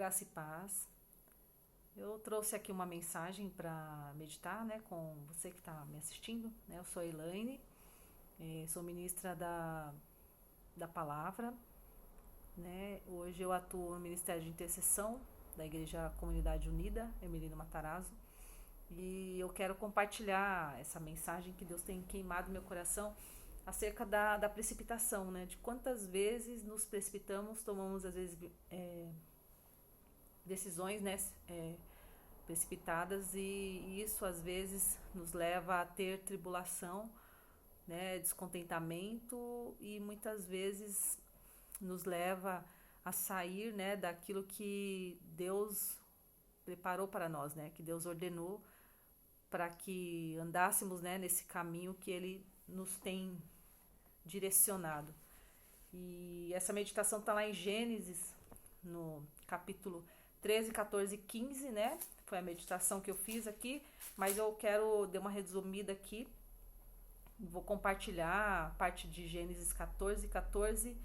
Graça e paz. Eu trouxe aqui uma mensagem para meditar, né, com você que está me assistindo, né? Eu sou a Elaine, sou ministra da palavra, né? Hoje eu atuo no Ministério de Intercessão da Igreja Comunidade Unida, Emelino Matarazzo, e eu quero compartilhar essa mensagem que Deus tem queimado no meu coração acerca da precipitação, né? De quantas vezes nos precipitamos, tomamos às vezes decisões, né, precipitadas, e isso às vezes nos leva a ter tribulação, né, descontentamento, e muitas vezes nos leva a sair, né, daquilo que Deus preparou para nós, né, que Deus ordenou para que andássemos, né, nesse caminho que Ele nos tem direcionado. E essa meditação está lá em Gênesis, no capítulo 13, 14 e 15, né? Foi a meditação que eu fiz aqui, mas eu quero dar uma resumida aqui. Vou compartilhar a parte de Gênesis 14, 14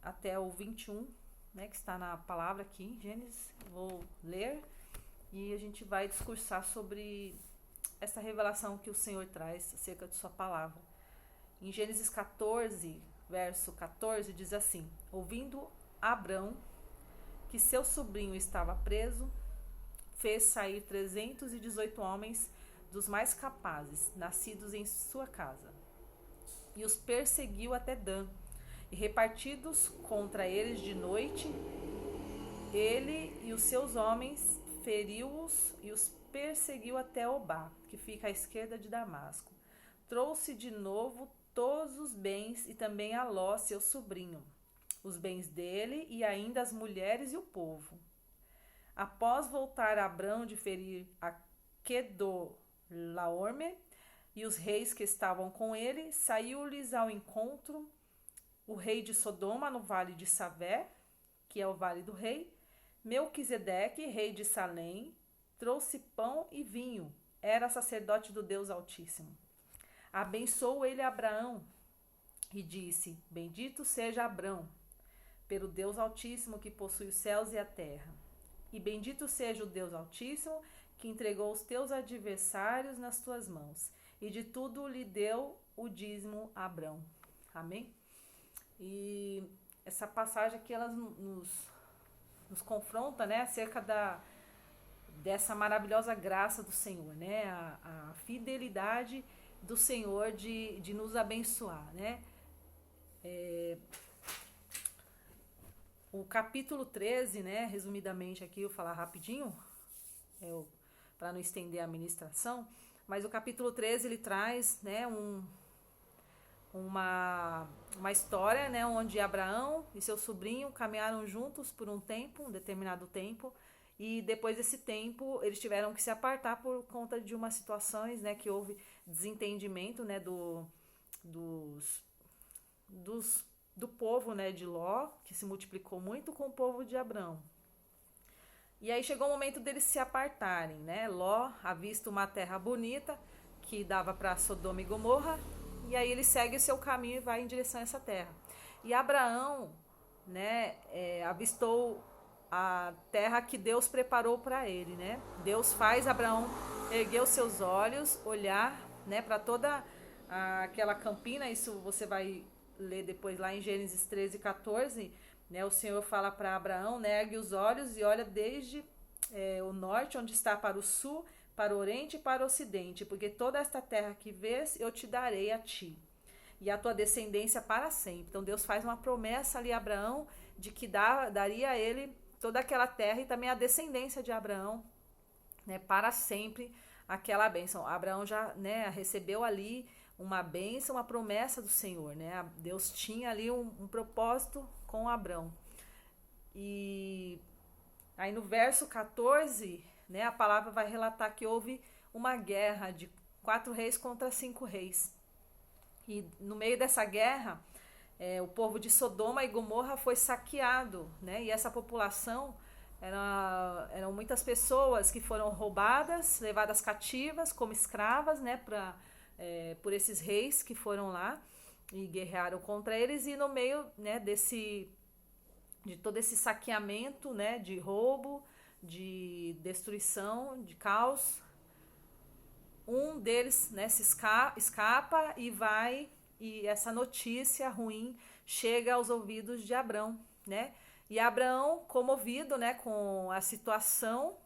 até o 21, né? Que está na palavra aqui em Gênesis. Vou ler e a gente vai discursar sobre essa revelação que o Senhor traz acerca de sua palavra. Em Gênesis 14, verso 14, diz assim: ouvindo Abrão que seu sobrinho estava preso, fez sair 318 homens dos mais capazes, nascidos em sua casa, e os perseguiu até Dan, e repartidos contra eles de noite, ele e os seus homens feriu-os e os perseguiu até Obá, que fica à esquerda de Damasco. Trouxe de novo todos os bens e também a Ló, seu sobrinho, os bens dele e ainda as mulheres e o povo. Após voltar Abrão de ferir a Quedorlaomer e os reis que estavam com ele, saiu-lhes ao encontro o rei de Sodoma no vale de Savé, que é o vale do rei, Melquisedeque, rei de Salém, trouxe pão e vinho, era sacerdote do Deus Altíssimo. Abençoou ele Abraão e disse: bendito seja Abrão pelo Deus Altíssimo que possui os céus e a terra. E bendito seja o Deus Altíssimo que entregou os teus adversários nas tuas mãos. E de tudo lhe deu o dízimo a Abrão. Amém? E essa passagem aqui, ela nos confronta, né, acerca dessa maravilhosa graça do Senhor, né? A fidelidade do Senhor de nos abençoar, né? O capítulo 13, né, resumidamente aqui, eu vou falar rapidinho, para não estender a ministração, mas o capítulo 13, ele traz, né, uma história, né, onde Abraão e seu sobrinho caminharam juntos por um determinado tempo, e depois desse tempo eles tiveram que se apartar por conta de umas situações, né, que houve desentendimento, né, do povo, né, de Ló, que se multiplicou muito com o povo de Abrão. E aí chegou o momento deles se apartarem, né? Ló avista uma terra bonita que dava para Sodoma e Gomorra, e aí ele segue o seu caminho e vai em direção a essa terra. E Abraão, né, avistou a terra que Deus preparou para ele, né? Deus faz Abraão erguer os seus olhos, olhar, né, para toda aquela campina. Isso você vai ler depois lá em Gênesis 13, 14, né, o Senhor fala para Abraão, né, ergue os olhos e olha desde o norte, onde está, para o sul, para o oriente e para o ocidente, porque toda esta terra que vês, eu te darei a ti, e a tua descendência para sempre. Então Deus faz uma promessa ali a Abraão, de que daria a ele toda aquela terra, e também a descendência de Abraão, né, para sempre, aquela bênção. Abraão já, né, recebeu ali uma bênção, uma promessa do Senhor, né? Deus tinha ali um propósito com Abrão. E aí no verso 14, né, a palavra vai relatar que houve uma guerra de 4 reis contra 5 reis. E no meio dessa guerra, o povo de Sodoma e Gomorra foi saqueado, né? E essa população eram muitas pessoas que foram roubadas, levadas cativas como escravas, né, por esses reis que foram lá e guerrearam contra eles. E no meio, né, de todo esse saqueamento, né, de roubo, de destruição, de caos. Um deles, né, se escapa e vai, e essa notícia ruim chega aos ouvidos de Abrão, né? E Abraão, comovido, né, com a situação,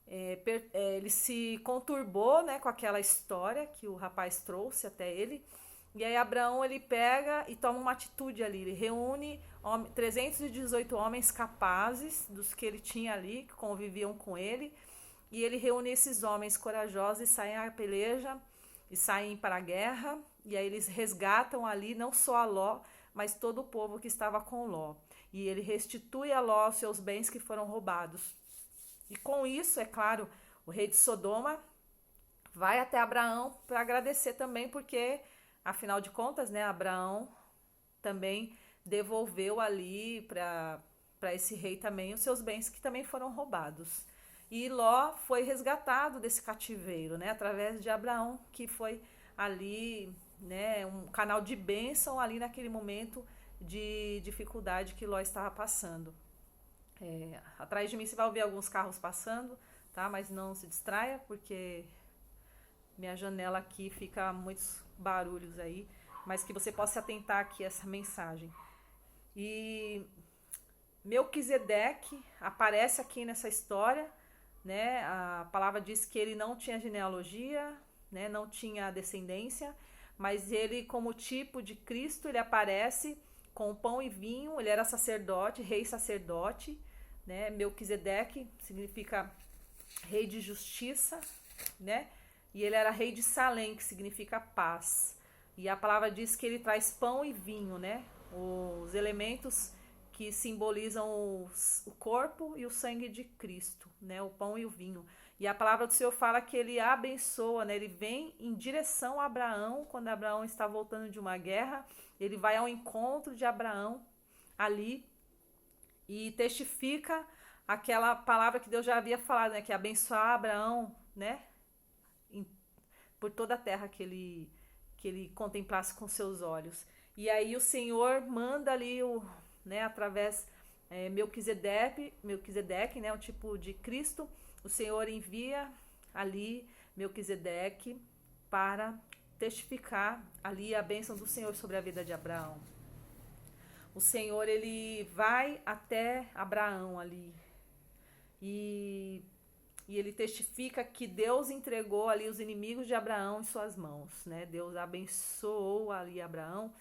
ele se conturbou, né, com aquela história que o rapaz trouxe até ele. E aí Abraão, ele pega e toma uma atitude ali. Ele reúne 318 homens capazes dos que ele tinha ali, que conviviam com ele. E ele reúne esses homens corajosos e saem à peleja, e saem para a guerra. E aí eles resgatam ali não só a Ló, mas todo o povo que estava com Ló. E ele restitui a Ló os seus bens que foram roubados. E com isso, é claro, o rei de Sodoma vai até Abraão para agradecer também, porque, afinal de contas, né, Abraão também devolveu ali para esse rei também os seus bens que também foram roubados. E Ló foi resgatado desse cativeiro, né, através de Abraão, que foi ali, né, um canal de bênção ali naquele momento de dificuldade que Ló estava passando. Atrás de mim você vai ouvir alguns carros passando, tá? Mas não se distraia, porque minha janela aqui fica muitos barulhos aí, mas que você possa se atentar aqui a essa mensagem. E Melquisedeque aparece aqui nessa história, né? A palavra diz que ele não tinha genealogia, né? Não tinha descendência, mas ele, como tipo de Cristo, ele aparece com pão e vinho. Ele era sacerdote, rei sacerdote, né? Melquisedeque significa rei de justiça, né? E ele era rei de Salém, que significa paz. E a palavra diz que ele traz pão e vinho, né? Os elementos que simbolizam o corpo e o sangue de Cristo, né? O pão e o vinho. E a palavra do Senhor fala que ele abençoa, né? Ele vem em direção a Abraão, quando Abraão está voltando de uma guerra. Ele vai ao encontro de Abraão ali e testifica aquela palavra que Deus já havia falado, né? Que é abençoar Abraão, né? Por toda a terra que ele contemplasse com seus olhos. E aí o Senhor manda ali, né, através Melquisedeque, né, um tipo de Cristo. O Senhor envia ali Melquisedeque para testificar ali a bênção do Senhor sobre a vida de Abraão. O Senhor, ele vai até Abraão ali e ele testifica que Deus entregou ali os inimigos de Abraão em suas mãos, né? Deus abençoou ali Abraão.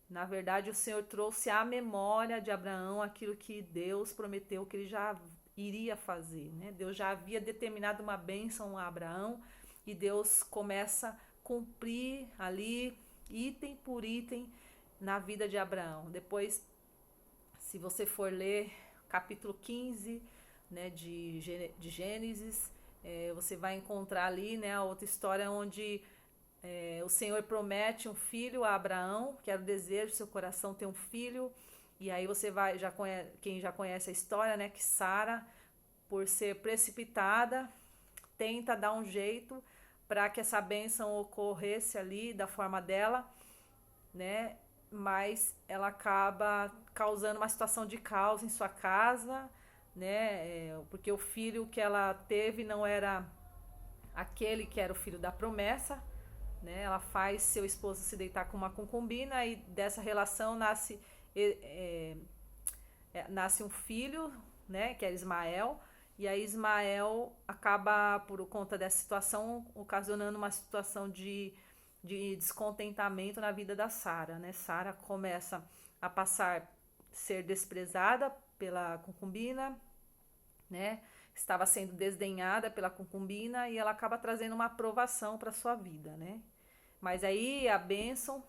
Na verdade, o Senhor trouxe à memória de Abraão aquilo que Deus prometeu que ele já iria fazer, né? Deus já havia determinado uma bênção a Abraão e Deus começa a cumprir ali, item por item, na vida de Abraão. Depois, se você for ler capítulo 15, né, de Gênesis, você vai encontrar ali, né, a outra história onde o Senhor promete um filho a Abraão, que era o desejo do seu coração ter um filho. E aí você vai, quem já conhece a história, né, que Sara, por ser precipitada, tenta dar um jeito para que essa bênção ocorresse ali da forma dela, né? Mas ela acaba causando uma situação de caos em sua casa, né? Porque o filho que ela teve não era aquele que era o filho da promessa, né? Ela faz seu esposo se deitar com uma concubina e dessa relação nasce um filho, né? Que é Ismael. E aí Ismael acaba, por conta dessa situação, ocasionando uma situação de descontentamento na vida da Sara, né? Sara começa a ser desprezada pela concubina, né? Estava sendo desdenhada pela concubina e ela acaba trazendo uma aprovação para sua vida, né? Mas aí a bênção,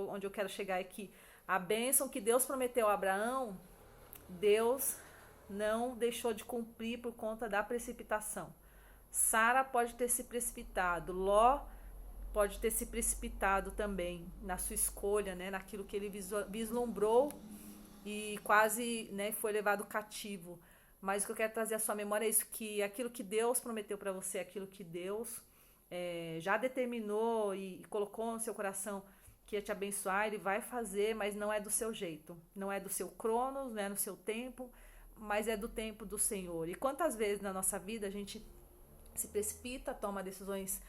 onde eu quero chegar é que a bênção que Deus prometeu a Abraão, Deus não deixou de cumprir por conta da precipitação. Sara pode ter se precipitado, Ló pode ter se precipitado também na sua escolha, né, naquilo que ele vislumbrou e quase, né, foi levado cativo. Mas o que eu quero trazer à sua memória é isso, que aquilo que Deus prometeu para você, aquilo que Deus já determinou e colocou no seu coração que ia te abençoar, ele vai fazer, mas não é do seu jeito, não é do seu cronos, não é no seu tempo, mas é do tempo do Senhor. E quantas vezes na nossa vida a gente se precipita, toma decisões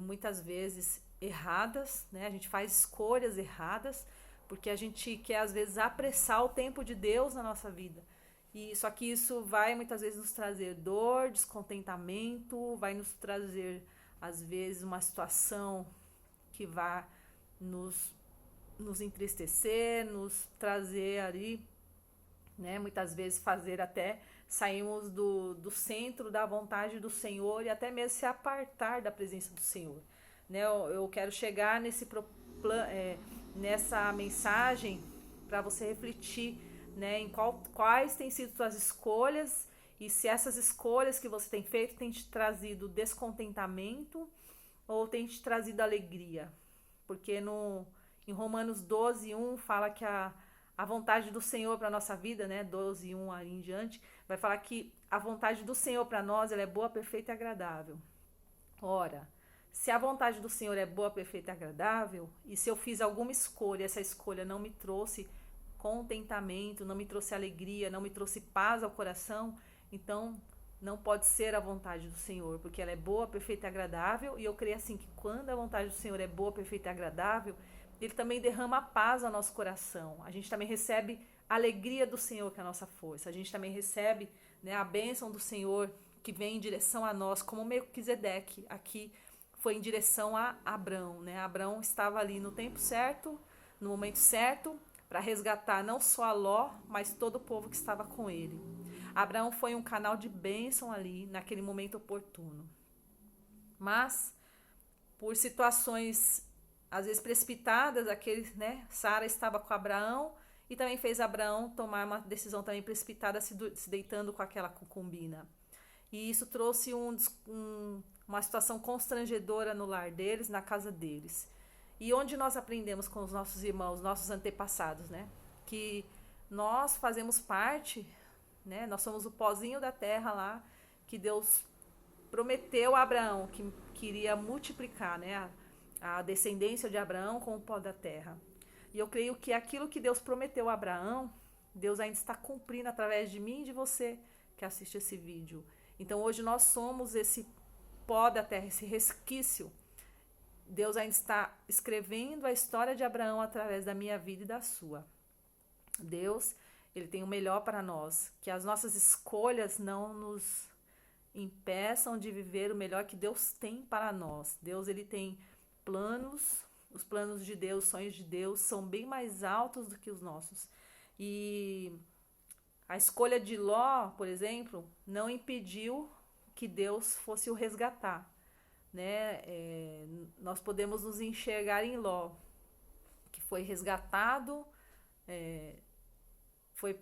muitas vezes erradas, né? A gente faz escolhas erradas, porque a gente quer às vezes apressar o tempo de Deus na nossa vida. E só que isso vai muitas vezes nos trazer dor, descontentamento, vai nos trazer às vezes uma situação que vai nos entristecer, nos trazer ali, né? Muitas vezes fazer até sairmos do centro da vontade do Senhor e até mesmo se apartar da presença do Senhor, né? Eu quero chegar nessa mensagem para você refletir, né, em quais têm sido suas escolhas e se essas escolhas que você tem feito têm te trazido descontentamento ou têm te trazido alegria. Porque em Romanos 12:1 fala que a vontade do Senhor para a nossa vida, né, 12:1 aí em diante, vai falar que a vontade do Senhor para nós ela é boa, perfeita e agradável. Ora, se a vontade do Senhor é boa, perfeita e agradável, e se eu fiz alguma escolha, essa escolha não me trouxe contentamento, não me trouxe alegria, não me trouxe paz ao coração, então não pode ser a vontade do Senhor, porque ela é boa, perfeita e agradável, e eu creio assim que quando a vontade do Senhor é boa, perfeita e agradável, ele também derrama paz ao nosso coração. A gente também recebe a alegria do Senhor, que é a nossa força. A gente também recebe, né, a bênção do Senhor que vem em direção a nós, como Melquisedeque aqui foi em direção a Abrão, né? Abrão estava ali no tempo certo, no momento certo, para resgatar não só a Ló, mas todo o povo que estava com ele. Abraão foi um canal de bênção ali, naquele momento oportuno. Mas, por situações, às vezes precipitadas, Sara estava com Abraão e também fez Abraão tomar uma decisão também precipitada, se deitando com aquela concubina. E isso trouxe uma situação constrangedora no lar deles, na casa deles. E onde nós aprendemos com os nossos irmãos, nossos antepassados, né? Que nós fazemos parte, né? Nós somos o pozinho da terra lá, que Deus prometeu a Abraão, que queria multiplicar, né? A descendência de Abraão com o pó da terra. E eu creio que aquilo que Deus prometeu a Abraão, Deus ainda está cumprindo através de mim e de você que assiste esse vídeo. Então hoje nós somos esse pó da terra, esse resquício. Deus ainda está escrevendo a história de Abraão através da minha vida e da sua. Deus, ele tem o melhor para nós. Que as nossas escolhas não nos impeçam de viver o melhor que Deus tem para nós. Deus, ele tem planos. Os planos de Deus, os sonhos de Deus são bem mais altos do que os nossos. E a escolha de Ló, por exemplo, não impediu que Deus fosse o resgatar. Né? Nós podemos nos enxergar em Ló, que foi resgatado, foi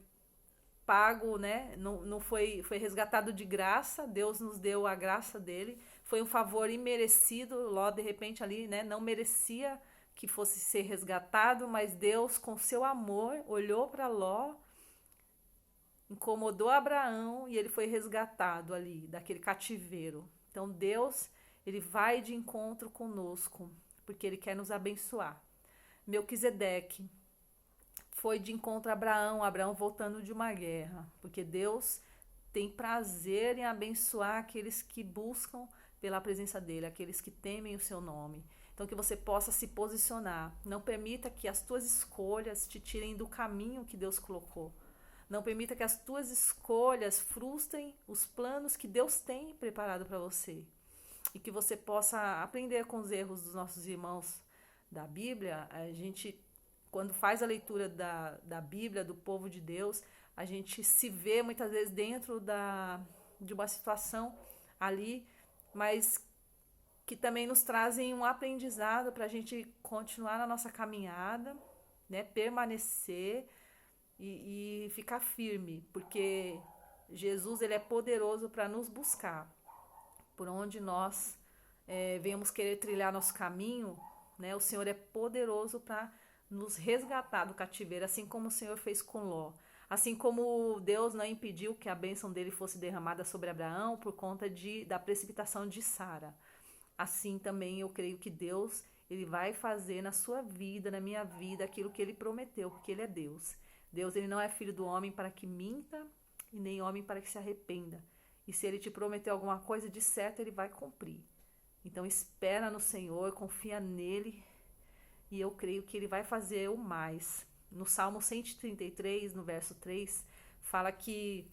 pago, né? Não foi resgatado de graça, Deus nos deu a graça dele, foi um favor imerecido. Ló de repente ali, né, não merecia que fosse ser resgatado, mas Deus com seu amor olhou para Ló, incomodou Abraão e ele foi resgatado ali daquele cativeiro. Então Deus, ele vai de encontro conosco, porque ele quer nos abençoar. Melquisedeque foi de encontro a Abraão voltando de uma guerra, porque Deus tem prazer em abençoar aqueles que buscam pela presença dele, aqueles que temem o seu nome. Então que você possa se posicionar. Não permita que as tuas escolhas te tirem do caminho que Deus colocou. Não permita que as tuas escolhas frustrem os planos que Deus tem preparado para você. E que você possa aprender com os erros dos nossos irmãos da Bíblia. A gente, quando faz a leitura da Bíblia, do povo de Deus, a gente se vê muitas vezes dentro de uma situação ali, mas que também nos trazem um aprendizado para a gente continuar na nossa caminhada, né? Permanecer e ficar firme, porque Jesus, ele é poderoso para nos buscar. Por onde nós venhamos querer trilhar nosso caminho, né? O Senhor é poderoso para nos resgatar do cativeiro, assim como o Senhor fez com Ló. Assim como Deus não impediu que a bênção dele fosse derramada sobre Abraão por conta da precipitação de Sara. Assim também eu creio que Deus, Ele vai fazer na sua vida, na minha vida, aquilo que Ele prometeu, porque Ele é Deus. Deus, Ele não é filho do homem para que minta e nem homem para que se arrependa. E se Ele te prometeu alguma coisa, de certo Ele vai cumprir. Então espera no Senhor, confia nele e eu creio que Ele vai fazer o mais. No Salmo 133, no verso 3, fala que,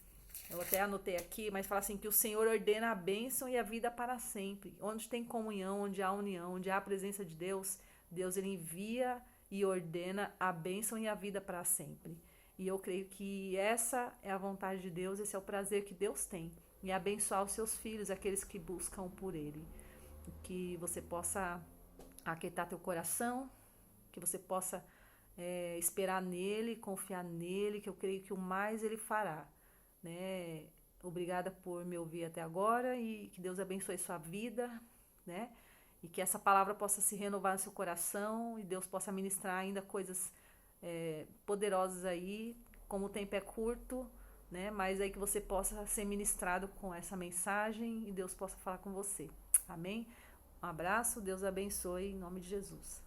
eu até anotei aqui, mas fala assim, que o Senhor ordena a bênção e a vida para sempre. Onde tem comunhão, onde há união, onde há a presença de Deus, Deus Ele envia e ordena a bênção e a vida para sempre. E eu creio que essa é a vontade de Deus, esse é o prazer que Deus tem, em abençoar os seus filhos, aqueles que buscam por Ele. Que você possa aquietar teu coração, que você possa esperar nele, confiar nele, que eu creio que o mais Ele fará, né? Obrigada por me ouvir até agora e que Deus abençoe sua vida, né? E que essa palavra possa se renovar no seu coração e Deus possa ministrar ainda coisas poderosas aí, como o tempo é curto, né? Mas aí que você possa ser ministrado com essa mensagem e Deus possa falar com você. Amém? Um abraço, Deus abençoe em nome de Jesus.